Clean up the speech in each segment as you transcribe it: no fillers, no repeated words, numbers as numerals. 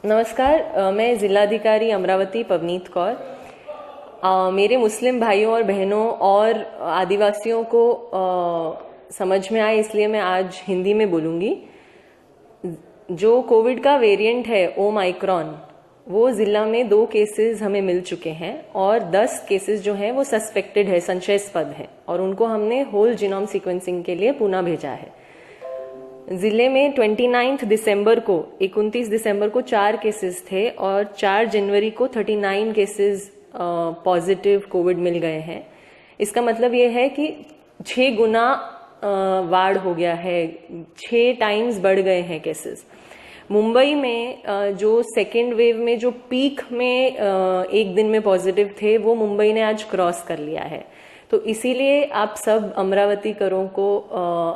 नमस्कार, मैं जिलाधिकारी अमरावती पवनीत कौर। मेरे मुस्लिम भाइयों और बहनों और आदिवासियों को समझ में आए इसलिए मैं आज हिंदी में बोलूँगी। जो कोविड का वेरिएंट है ओमाइक्रॉन, वो ज़िला में 2 केसेस हमें मिल चुके हैं और 10 केसेस जो हैं वो सस्पेक्टेड है, संशयास्पद है, और उनको हमने होल जीनोम सीक्वेंसिंग के लिए पुणे भेजा है। जिले में 29 दिसंबर को 29 दिसंबर को 4 केसेस थे और 4 जनवरी को 39 केसेस पॉजिटिव कोविड मिल गए हैं। इसका मतलब ये है कि 6 गुना वाढ़ हो गया है, 6 टाइम्स बढ़ गए हैं केसेस। मुंबई में जो सेकेंड वेव में जो पीक में एक दिन में पॉजिटिव थे, वो मुंबई ने आज क्रॉस कर लिया है। तो इसीलिए आप सब अमरावतीकरों को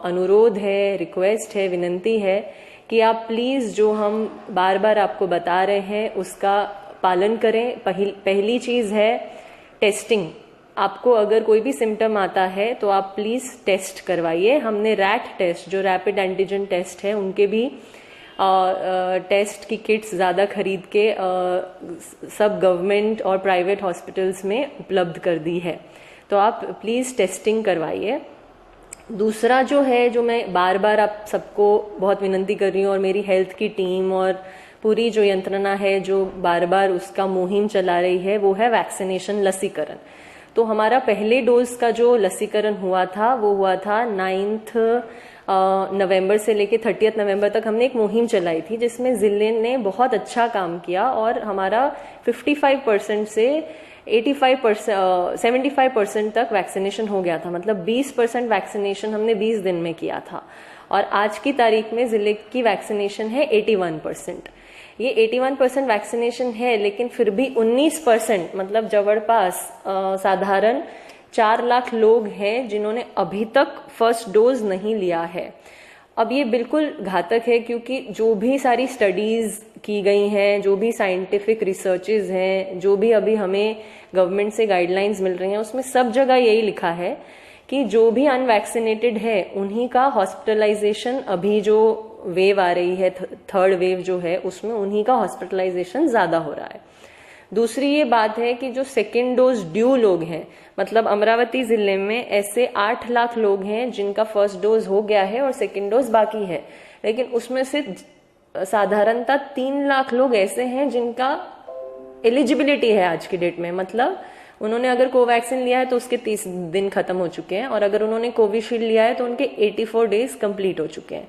अनुरोध है, रिक्वेस्ट है, विनंती है कि आप प्लीज़ जो हम बार बार आपको बता रहे हैं उसका पालन करें। पहली चीज़ है टेस्टिंग। आपको अगर कोई भी सिम्टम आता है तो आप प्लीज़ टेस्ट करवाइए। हमने रैट टेस्ट, जो रैपिड एंटीजन टेस्ट है, उनके भी टेस्ट की किट्स ज़्यादा खरीद के सब गवर्नमेंट और प्राइवेट हॉस्पिटल्स में उपलब्ध कर दी है। तो आप प्लीज़ टेस्टिंग करवाइए। दूसरा जो है, जो मैं बार बार आप सबको बहुत विनंती कर रही हूँ और मेरी हेल्थ की टीम और पूरी जो यंत्रणा है जो बार बार उसका मुहिम चला रही है, वो है वैक्सीनेशन, लसीकरण। तो हमारा पहले डोज का जो लसीकरण हुआ था वो हुआ था 9 नवंबर से लेके 30 नवंबर तक हमने एक मुहिम चलाई थी, जिसमें जिले ने बहुत अच्छा काम किया और हमारा 55% से 75% तक वैक्सीनेशन हो गया था। मतलब 20% वैक्सीनेशन हमने 20 दिन में किया था और आज की तारीख में जिले की वैक्सीनेशन है 81%। ये 81% वैक्सीनेशन है, लेकिन फिर भी 19% मतलब जवड़पास साधारण 4 लाख लोग हैं जिन्होंने अभी तक फर्स्ट डोज नहीं लिया है। अब ये बिल्कुल घातक है, क्योंकि जो भी सारी स्टडीज की गई हैं, जो भी साइंटिफिक रिसर्चेज हैं, जो भी अभी हमें गवर्नमेंट से गाइडलाइंस मिल रही हैं, उसमें सब जगह यही लिखा है कि जो भी अनवैक्सीनेटेड है उन्हीं का हॉस्पिटलाइजेशन, अभी जो वेव आ रही है, थर्ड वेव जो है, उसमें उन्हीं का हॉस्पिटलाइजेशन ज्यादा हो रहा है। दूसरी ये बात है कि जो सेकेंड डोज ड्यू लोग हैं, मतलब अमरावती जिले में ऐसे 8 लाख लोग हैं जिनका फर्स्ट डोज हो गया है और सेकेंड डोज बाकी है, लेकिन उसमें से साधारणतः 3 लाख लोग ऐसे हैं जिनका एलिजिबिलिटी है आज की डेट में। मतलब उन्होंने अगर कोवैक्सीन लिया है तो उसके 30 दिन खत्म हो चुके हैं, और अगर उन्होंने कोविशील्ड लिया है तो उनके 84 डेज कंप्लीट हो चुके हैं।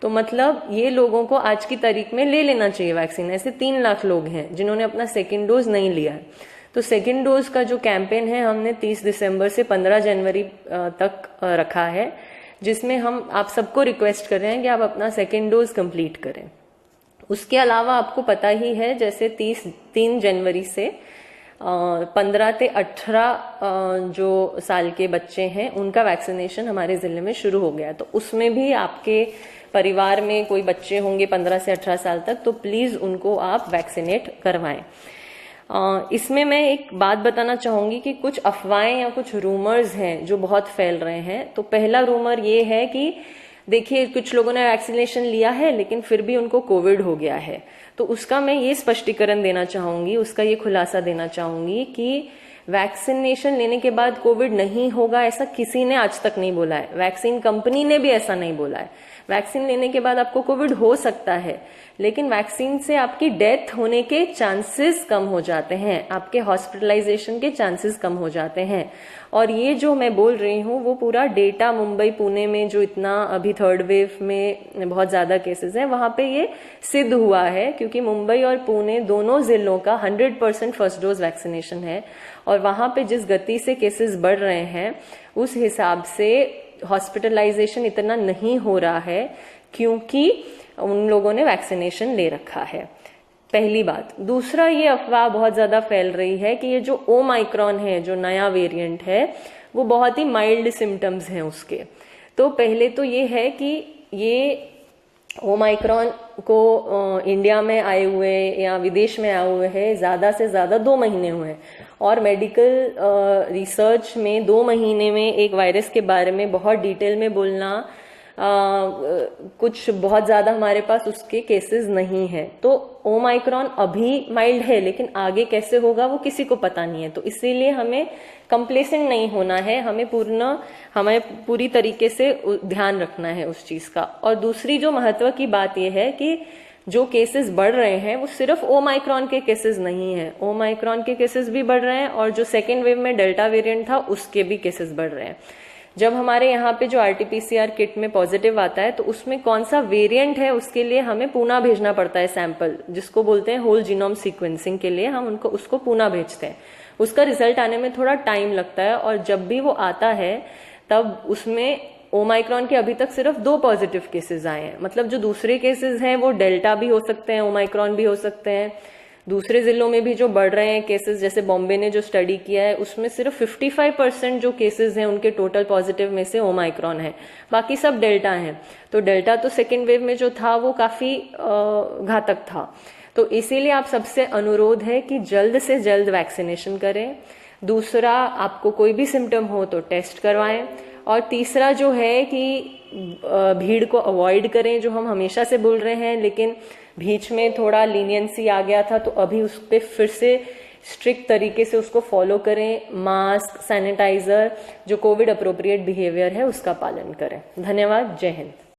तो मतलब ये लोगों को आज की तारीख में ले लेना चाहिए वैक्सीन। ऐसे 3 लाख लोग हैं जिन्होंने अपना सेकेंड डोज नहीं लिया है। तो सेकेंड डोज का जो कैंपेन है हमने 30 दिसंबर से 15 जनवरी तक रखा है, जिसमें हम आप सबको रिक्वेस्ट कर रहे हैं कि आप अपना सेकेंड डोज कंप्लीट करें। उसके अलावा आपको पता ही है, जैसे 3 जनवरी से 15 से 18 जो साल के बच्चे हैं उनका वैक्सीनेशन हमारे जिले में शुरू हो गया। तो उसमें भी आपके परिवार में कोई बच्चे होंगे 15 से 18 साल तक, तो प्लीज उनको आप वैक्सीनेट करवाएं। इसमें मैं एक बात बताना चाहूंगी कि कुछ अफवाहें या कुछ रूमर्स हैं जो बहुत फैल रहे हैं। तो पहला रूमर ये है कि देखिए, कुछ लोगों ने वैक्सीनेशन लिया है लेकिन फिर भी उनको कोविड हो गया है। तो उसका मैं ये स्पष्टीकरण देना चाहूंगी, उसका ये खुलासा देना चाहूंगी कि वैक्सीनेशन लेने के बाद कोविड नहीं होगा ऐसा किसी ने आज तक नहीं बोला है। वैक्सीन कंपनी ने भी ऐसा नहीं बोला है। वैक्सीन लेने के बाद आपको कोविड हो सकता है, लेकिन वैक्सीन से आपकी डेथ होने के चांसेस कम हो जाते हैं, आपके हॉस्पिटलाइजेशन के चांसेस कम हो जाते हैं। और ये जो मैं बोल रही हूँ वो पूरा डेटा मुंबई पुणे में जो इतना अभी थर्ड वेव में बहुत ज्यादा केसेस हैं, वहां पे ये सिद्ध हुआ है, क्योंकि मुंबई और पुणे दोनों जिलों का 100% फर्स्ट डोज वैक्सीनेशन है। और वहां पे जिस गति से केसेस बढ़ रहे हैं उस हिसाब से हॉस्पिटलाइजेशन इतना नहीं हो रहा है, क्योंकि उन लोगों ने वैक्सीनेशन ले रखा है। पहली बात। दूसरा, ये अफवाह बहुत ज्यादा फैल रही है कि ये जो ओमाइक्रॉन है, जो नया वेरिएंट है, वो बहुत ही माइल्ड सिम्टम्स हैं उसके। तो पहले तो ये है कि ये ओमाइक्रॉन को इंडिया में आए हुए या विदेश में आए हुए हैं ज्यादा से ज्यादा 2 महीने हुए हैं, और मेडिकल रिसर्च में 2 महीने में एक वायरस के बारे में बहुत डिटेल में बोलना कुछ बहुत ज्यादा हमारे पास उसके केसेस नहीं है। तो ओमाइक्रॉन अभी माइल्ड है, लेकिन आगे कैसे होगा वो किसी को पता नहीं है। तो इसीलिए हमें कंप्लेसेंट नहीं होना है, हमें पूरी तरीके से ध्यान रखना है उस चीज का। और दूसरी जो महत्व की बात यह है कि जो केसेस बढ़ रहे हैं वो सिर्फ ओमाइक्रॉन के केसेस नहीं है, ओमाइक्रॉन के केसेस भी बढ़ रहे हैं और जो सेकेंड वेव में डेल्टा वेरिएंट था उसके भी केसेस बढ़ रहे हैं। जब हमारे यहाँ पे जो आरटीपीसीआर किट में पॉजिटिव आता है तो उसमें कौन सा वेरिएंट है उसके लिए हमें पुणे भेजना पड़ता है सैंपल, जिसको बोलते हैं होल जीनोम सीक्वेंसिंग के लिए हम उसको पुणे भेजते हैं। उसका रिजल्ट आने में थोड़ा टाइम लगता है और जब भी वो आता है तब उसमें ओमाइक्रॉन के अभी तक सिर्फ 2 पॉजिटिव केसेस आए हैं। मतलब जो दूसरे केसेस हैं वो डेल्टा भी हो सकते हैं, ओमाइक्रॉन भी हो सकते हैं। दूसरे जिलों में भी जो बढ़ रहे हैं केसेस, जैसे बॉम्बे ने जो स्टडी किया है उसमें सिर्फ 55% जो केसेस हैं उनके टोटल पॉजिटिव में से ओमाइक्रॉन है, बाकी सब डेल्टा हैं। तो डेल्टा तो सेकेंड वेव में जो था वो काफी घातक था। तो इसीलिए आप सबसे अनुरोध है कि जल्द से जल्द वैक्सीनेशन करें। दूसरा, आपको कोई भी सिम्टम हो तो टेस्ट करवाएं। और तीसरा जो है कि भीड़ को अवॉइड करें, जो हम हमेशा से बोल रहे हैं, लेकिन बीच में थोड़ा लीनियंसी आ गया था तो अभी उस पर फिर से स्ट्रिक्ट तरीके से उसको फॉलो करें। मास्क, सैनिटाइजर, जो कोविड अप्रोप्रिएट बिहेवियर है उसका पालन करें। धन्यवाद। जय हिंद।